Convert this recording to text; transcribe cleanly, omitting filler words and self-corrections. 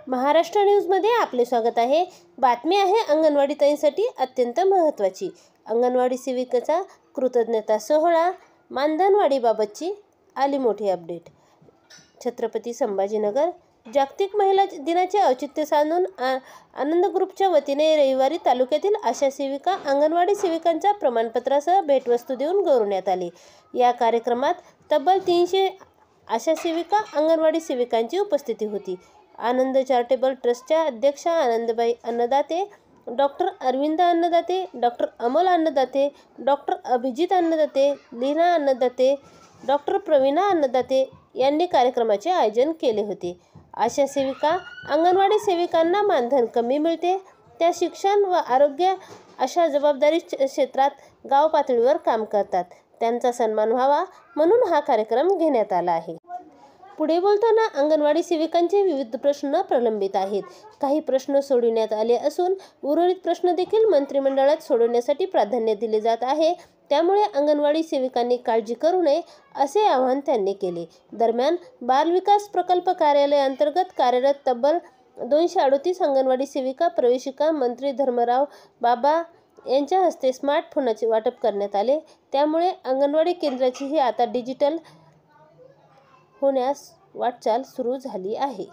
महाराष्ट्र न्यूजमध्ये आपले स्वागत आहे। बातमी आहे अंगणवाडी ताईंसाठी अत्यंत महत्त्वाची। अंगणवाडी सेविकेचा कृतज्ञता सोहळा, मानधनवाढीबाबतची आली मोठी अपडेट। छत्रपती संभाजीनगर जागतिक महिला दिनाचे औचित्य साधून आनंद ग्रुपच्या वतीने रविवारी तालुक्यातील आशा सेविका, अंगणवाडी सेविकांचा प्रमाणपत्रासह भेटवस्तू देऊन गौरवण्यात आले। या कार्यक्रमात तब्बल 300 आशा सेविका, अंगणवाडी सेविकांची उपस्थिती होती। आनंद चॅरिटेबल ट्रस्टच्या अध्यक्षा Anandbai Annadate, doctor Arvind Annadate, doctor Amol Annadate, doctor Abhijit Annadate, Leena Annadate, doctor Pravina Annadate यांनी कार्यक्रमाचे आयोजन केले होते। आशा सेविका, अंगणवाडी सेविकांना मानधन कमी मिळते, त्या शिक्षण व आरोग्य अशा जबाबदारी क्षेत्रात गाव पातळीवर काम करतात, त्यांचा सन्मान व्हावा म्हणून हा कार्यक्रम घेण्यात आला आहे। पुढे बोलताना अंगणवाडी सेविकांचे विविध प्रश्न प्रलंबित आहेत। काही प्रश्न सोडविण्यात आले असून उर्वरित प्रश्न देखील मंत्रिमंडळात सोडवण्यासाठी प्राधान्य दिले जात आहे, त्यामुळे अंगणवाडी सेविकांनी काळजी करू नये असे आवाहन त्यांनी केले। दरम्यान बाल विकास प्रकल्प कार्यालय अंतर्गत कार्यरत तब्बल 238 अंगणवाडी सेविका प्रवेशिका मंत्री धर्मराव बाबा यांच्या हस्ते स्मार्ट फोनाचे वाटप करण्यात आले। त्यामुळे अंगणवाडी केंद्राचीही आता डिजिटल होण्यास वाटचाल सुरू झाली आहे।